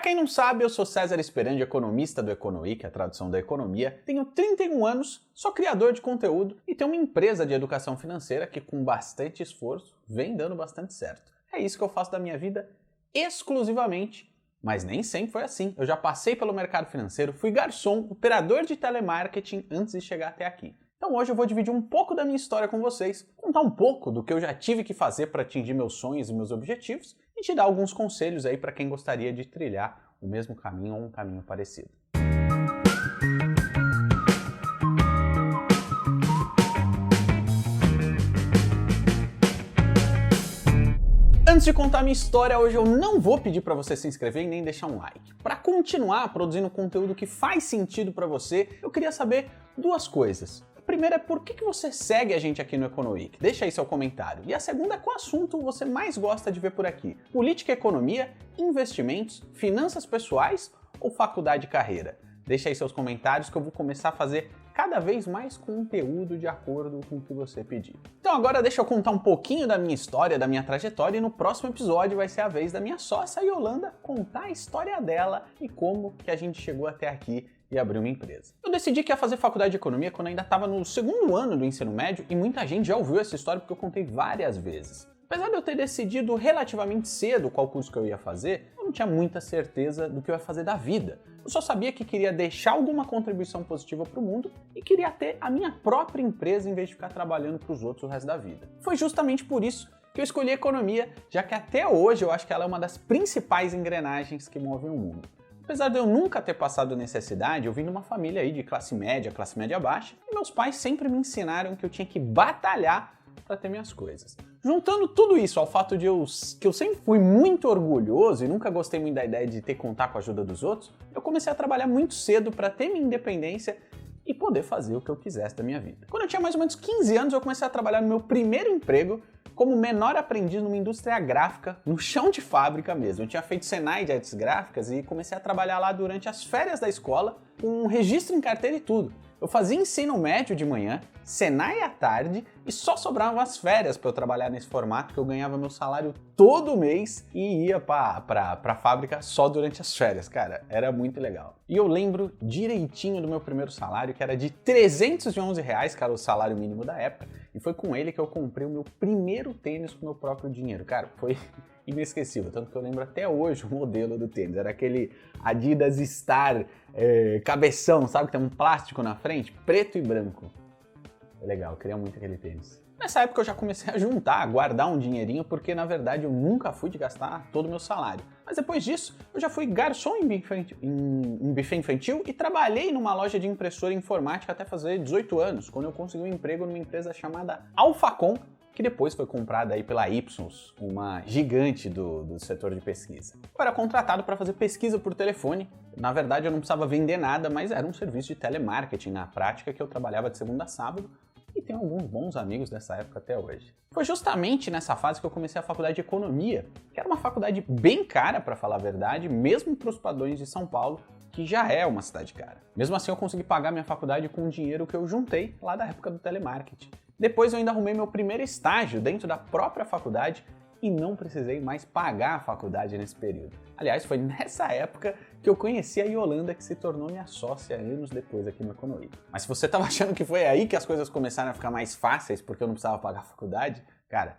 quem não sabe, eu sou César Sperandi, economista do Economy, que é a tradução da economia. Tenho 31 anos, sou criador de conteúdo e tenho uma empresa de educação financeira que, com bastante esforço, vem dando bastante certo. É isso que eu faço da minha vida exclusivamente, mas nem sempre foi assim. Eu já passei pelo mercado financeiro, fui garçom, operador de telemarketing antes de chegar até aqui. Então hoje eu vou dividir um pouco da minha história com vocês, contar um pouco do que eu já tive que fazer para atingir meus sonhos e meus objetivos e te dar alguns conselhos aí para quem gostaria de trilhar o mesmo caminho ou um caminho parecido. Antes de contar a minha história, hoje eu não vou pedir para você se inscrever e nem deixar um like. Para continuar produzindo conteúdo que faz sentido para você, eu queria saber duas coisas. A primeira é por que você segue a gente aqui no Econoweek? Deixa aí seu comentário. E a segunda é qual assunto você mais gosta de ver por aqui? Política e economia, investimentos, finanças pessoais ou faculdade e carreira? Deixa aí seus comentários que eu vou começar a fazer cada vez mais conteúdo de acordo com o que você pedir. Então agora deixa eu contar um pouquinho da minha história, da minha trajetória, e no próximo episódio vai ser a vez da minha sócia Yolanda contar a história dela e como que a gente chegou até aqui e abriu uma empresa. Eu decidi que ia fazer faculdade de economia quando ainda estava no segundo ano do ensino médio e muita gente já ouviu essa história porque eu contei várias vezes. Apesar de eu ter decidido relativamente cedo qual curso que eu ia fazer, eu não tinha muita certeza do que eu ia fazer da vida. Eu só sabia que queria deixar alguma contribuição positiva para o mundo e queria ter a minha própria empresa em vez de ficar trabalhando para os outros o resto da vida. Foi justamente por isso que eu escolhi economia, já que até hoje eu acho que ela é uma das principais engrenagens que movem o mundo. Apesar de eu nunca ter passado necessidade, eu vim de uma família aí de classe média baixa, e meus pais sempre me ensinaram que eu tinha que batalhar para ter minhas coisas. Juntando tudo isso ao fato de que eu sempre fui muito orgulhoso e nunca gostei muito da ideia de ter que contar com a ajuda dos outros, eu comecei a trabalhar muito cedo para ter minha independência e poder fazer o que eu quisesse da minha vida. Quando eu tinha mais ou menos 15 anos, eu comecei a trabalhar no meu primeiro emprego como menor aprendiz numa indústria gráfica, no chão de fábrica mesmo. Eu tinha feito Senai de artes gráficas e comecei a trabalhar lá durante as férias da escola, com um registro em carteira e tudo. Eu fazia ensino médio de manhã, Senai à tarde e só sobravam as férias para eu trabalhar nesse formato, que eu ganhava meu salário todo mês e ia pra fábrica só durante as férias. Cara, era muito legal. E eu lembro direitinho do meu primeiro salário, que era de R$311, que era o salário mínimo da época, e foi com ele que eu comprei o meu primeiro tênis com o meu próprio dinheiro. Cara, foi inesquecível, tanto que eu lembro até hoje o modelo do tênis. Era aquele Adidas Star cabeção, sabe, que tem um plástico na frente, preto e branco. É legal, eu queria muito aquele tênis. Nessa época eu já comecei a juntar, a guardar um dinheirinho, porque na verdade eu nunca fui de gastar todo o meu salário. Mas depois disso, eu já fui garçom em buffet infantil e trabalhei numa loja de impressora informática até fazer 18 anos, quando eu consegui um emprego numa empresa chamada Alphacom, que depois foi comprada aí pela Ipsos, uma gigante do setor de pesquisa. Eu era contratado para fazer pesquisa por telefone. Na verdade, eu não precisava vender nada, mas era um serviço de telemarketing na prática que eu trabalhava de segunda a sábado e tenho alguns bons amigos dessa época até hoje. Foi justamente nessa fase que eu comecei a faculdade de economia, que era uma faculdade bem cara, para falar a verdade, mesmo para os padrões de São Paulo, que já é uma cidade cara. Mesmo assim, eu consegui pagar minha faculdade com o dinheiro que eu juntei lá da época do telemarketing. Depois eu ainda arrumei meu primeiro estágio dentro da própria faculdade e não precisei mais pagar a faculdade nesse período. Aliás, foi nessa época que eu conheci a Yolanda, que se tornou minha sócia anos depois aqui no Economy. Mas se você estava achando que foi aí que as coisas começaram a ficar mais fáceis porque eu não precisava pagar a faculdade, cara,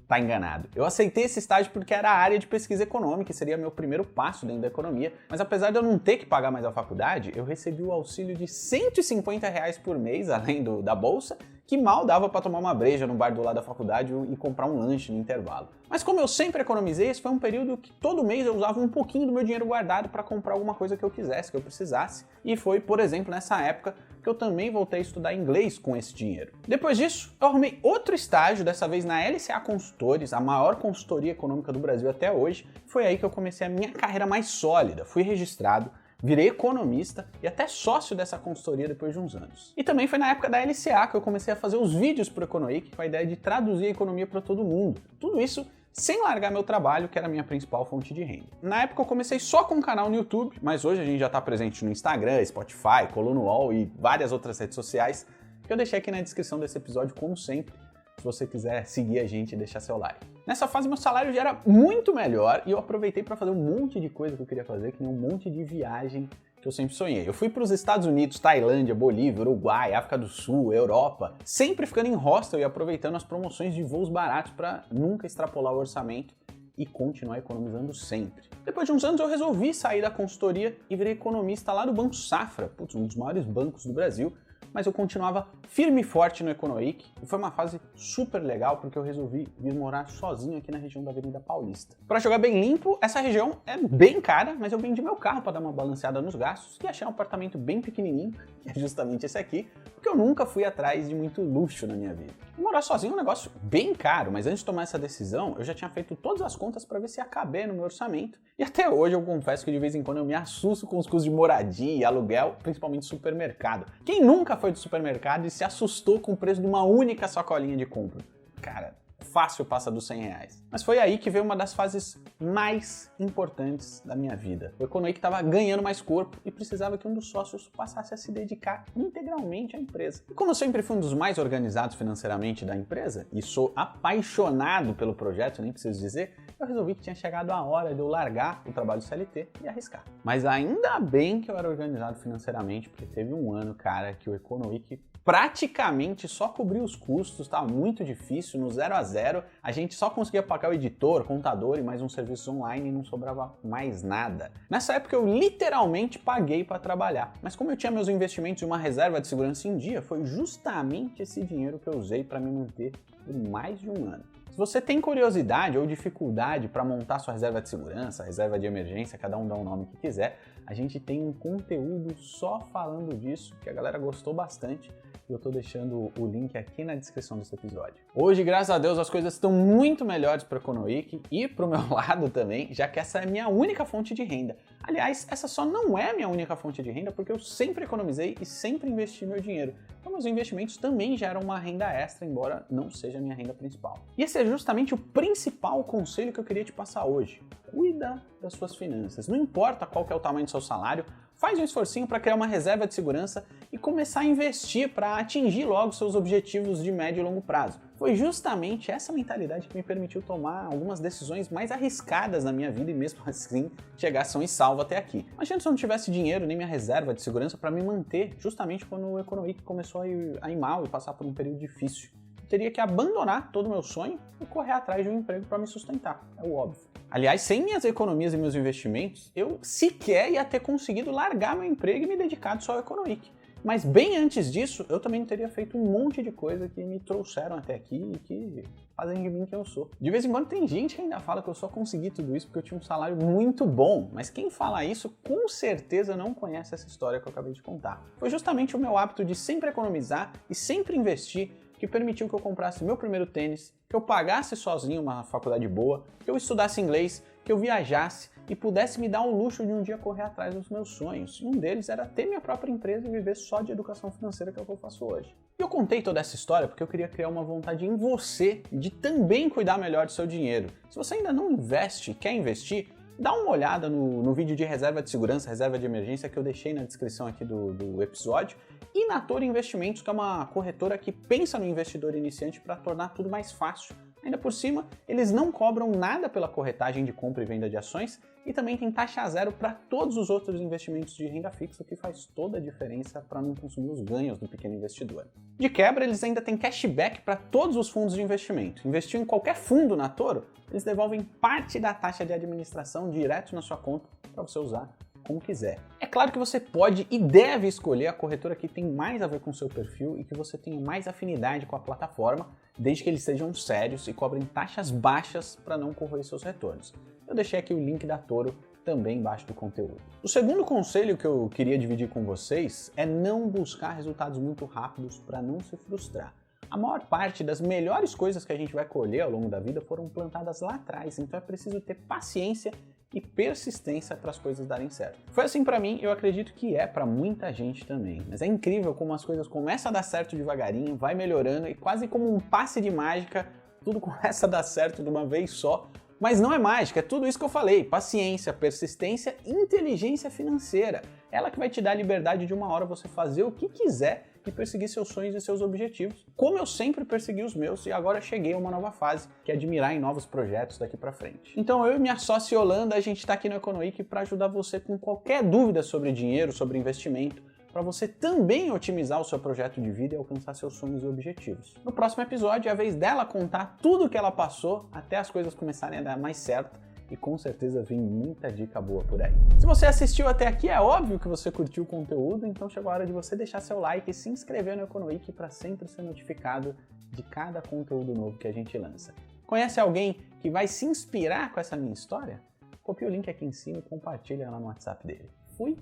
tá enganado. Eu aceitei esse estágio porque era a área de pesquisa econômica e seria meu primeiro passo dentro da economia, mas apesar de eu não ter que pagar mais a faculdade, eu recebi o auxílio de R$150 por mês, além da bolsa, que mal dava para tomar uma breja no bar do lado da faculdade e comprar um lanche no intervalo. Mas como eu sempre economizei, esse foi um período que todo mês eu usava um pouquinho do meu dinheiro guardado para comprar alguma coisa que eu quisesse, que eu precisasse. E foi, por exemplo, nessa época que eu também voltei a estudar inglês com esse dinheiro. Depois disso, eu arrumei outro estágio, dessa vez na LCA Consultores, a maior consultoria econômica do Brasil até hoje. Foi aí que eu comecei a minha carreira mais sólida. Fui registrado, virei economista e até sócio dessa consultoria depois de uns anos. E também foi na época da LCA que eu comecei a fazer os vídeos para o Econoweek com a ideia de traduzir a economia para todo mundo. Tudo isso sem largar meu trabalho, que era a minha principal fonte de renda. Na época eu comecei só com um canal no YouTube, mas hoje a gente já está presente no Instagram, Spotify, Coluna UOL e várias outras redes sociais, que eu deixei aqui na descrição desse episódio, como sempre. se você quiser seguir a gente e deixar seu like. Nessa fase meu salário já era muito melhor e eu aproveitei para fazer um monte de coisa que eu queria fazer, que nem um monte de viagem que eu sempre sonhei. Eu fui para os Estados Unidos, Tailândia, Bolívia, Uruguai, África do Sul, Europa, sempre ficando em hostel e aproveitando as promoções de voos baratos para nunca extrapolar o orçamento e continuar economizando sempre. Depois de uns anos eu resolvi sair da consultoria e virei economista lá do Banco Safra, um dos maiores bancos do Brasil, mas eu continuava firme e forte no Econoic e foi uma fase super legal porque eu resolvi vir morar sozinho aqui na região da Avenida Paulista. Para jogar bem limpo, essa região é bem cara, mas eu vendi meu carro para dar uma balanceada nos gastos e achei um apartamento bem pequenininho, que é justamente esse aqui, porque eu nunca fui atrás de muito luxo na minha vida. E morar sozinho é um negócio bem caro, mas antes de tomar essa decisão, eu já tinha feito todas as contas para ver se ia caber no meu orçamento. E até hoje eu confesso que de vez em quando eu me assusto com os custos de moradia, aluguel, principalmente supermercado. Quem nunca foi do supermercado e se assustou com o preço de uma única sacolinha de compra? Cara, fácil passa dos R$100. Mas foi aí que veio uma das fases mais importantes da minha vida. O Econoic estava ganhando mais corpo e precisava que um dos sócios passasse a se dedicar integralmente à empresa. E como eu sempre fui um dos mais organizados financeiramente da empresa e sou apaixonado pelo projeto, nem preciso dizer, eu resolvi que tinha chegado a hora de eu largar o trabalho CLT e arriscar. Mas ainda bem que eu era organizado financeiramente, porque teve um ano, cara, que o Econoic praticamente só cobriu os custos, estava muito difícil, no 0 a 0, a gente só conseguia pagar o editor, contador e mais uns serviços online e não sobrava mais nada. Nessa época eu literalmente paguei para trabalhar, mas como eu tinha meus investimentos e uma reserva de segurança em dia, foi justamente esse dinheiro que eu usei para me manter por mais de um ano. Se você tem curiosidade ou dificuldade para montar sua reserva de segurança, reserva de emergência, cada um dá um nome que quiser, a gente tem um conteúdo só falando disso, que a galera gostou bastante. Eu tô deixando o link aqui na descrição desse episódio. Hoje, graças a Deus, as coisas estão muito melhores para o Econoic e para o meu lado também, já que essa é a minha única fonte de renda. Aliás, essa só não é a minha única fonte de renda porque eu sempre economizei e sempre investi meu dinheiro. Então, meus investimentos também geram uma renda extra, embora não seja a minha renda principal. E esse é justamente o principal conselho que eu queria te passar hoje. Cuida das suas finanças. Não importa qual que é o tamanho do seu salário, faz um esforcinho para criar uma reserva de segurança e começar a investir para atingir logo seus objetivos de médio e longo prazo. Foi justamente essa mentalidade que me permitiu tomar algumas decisões mais arriscadas na minha vida e mesmo assim chegar são e salvo até aqui. Imagina se eu não tivesse dinheiro nem minha reserva de segurança para me manter justamente quando o Econoic começou a ir mal e passar por um período difícil. Eu teria que abandonar todo o meu sonho e correr atrás de um emprego para me sustentar, é o óbvio. Aliás, sem minhas economias e meus investimentos, eu sequer ia ter conseguido largar meu emprego e me dedicado só ao Econoic. Mas bem antes disso, eu também teria feito um monte de coisa que me trouxeram até aqui e que fazem de mim quem eu sou. De vez em quando tem gente que ainda fala que eu só consegui tudo isso porque eu tinha um salário muito bom, mas quem fala isso com certeza não conhece essa história que eu acabei de contar. Foi justamente o meu hábito de sempre economizar e sempre investir que permitiu que eu comprasse meu primeiro tênis, que eu pagasse sozinho uma faculdade boa, que eu estudasse inglês, que eu viajasse e pudesse me dar o luxo de um dia correr atrás dos meus sonhos. E um deles era ter minha própria empresa e viver só de educação financeira, que é o que eu faço hoje. E eu contei toda essa história porque eu queria criar uma vontade em você de também cuidar melhor do seu dinheiro. Se você ainda não investe e quer investir, dá uma olhada no vídeo de reserva de segurança, reserva de emergência que eu deixei na descrição aqui do episódio e na Toro Investimentos, que é uma corretora que pensa no investidor iniciante para tornar tudo mais fácil. Ainda por cima, eles não cobram nada pela corretagem de compra e venda de ações e também tem taxa zero para todos os outros investimentos de renda fixa, o que faz toda a diferença para não consumir os ganhos do pequeno investidor. De quebra, eles ainda têm cashback para todos os fundos de investimento. Investiu em qualquer fundo na Toro, eles devolvem parte da taxa de administração direto na sua conta para você usar como quiser. É claro que você pode e deve escolher a corretora que tem mais a ver com o seu perfil e que você tenha mais afinidade com a plataforma, desde que eles sejam sérios e cobrem taxas baixas para não corroer seus retornos. Eu deixei aqui o link da Toro também embaixo do conteúdo. O segundo conselho que eu queria dividir com vocês é não buscar resultados muito rápidos para não se frustrar. A maior parte das melhores coisas que a gente vai colher ao longo da vida foram plantadas lá atrás, então é preciso ter paciência e persistência para as coisas darem certo. Foi assim para mim, eu acredito que é para muita gente também. Mas é incrível como as coisas começam a dar certo devagarinho, vai melhorando e quase como um passe de mágica, tudo começa a dar certo de uma vez só. Mas não é mágica, é tudo isso que eu falei: paciência, persistência e inteligência financeira. Ela que vai te dar a liberdade de uma hora você fazer o que quiser e perseguir seus sonhos e seus objetivos, como eu sempre persegui os meus, e agora cheguei a uma nova fase, que é admirar em novos projetos daqui pra frente. Então eu e minha sócia Yolanda, a gente tá aqui no Economic para ajudar você com qualquer dúvida sobre dinheiro, sobre investimento, para você também otimizar o seu projeto de vida e alcançar seus sonhos e objetivos. No próximo episódio é a vez dela contar tudo o que ela passou até as coisas começarem a dar mais certo, e com certeza vem muita dica boa por aí. Se você assistiu até aqui, é óbvio que você curtiu o conteúdo, então chegou a hora de você deixar seu like e se inscrever no Economic para sempre ser notificado de cada conteúdo novo que a gente lança. Conhece alguém que vai se inspirar com essa minha história? Copie o link aqui em cima e compartilha lá no WhatsApp dele. Fui,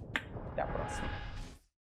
até a próxima.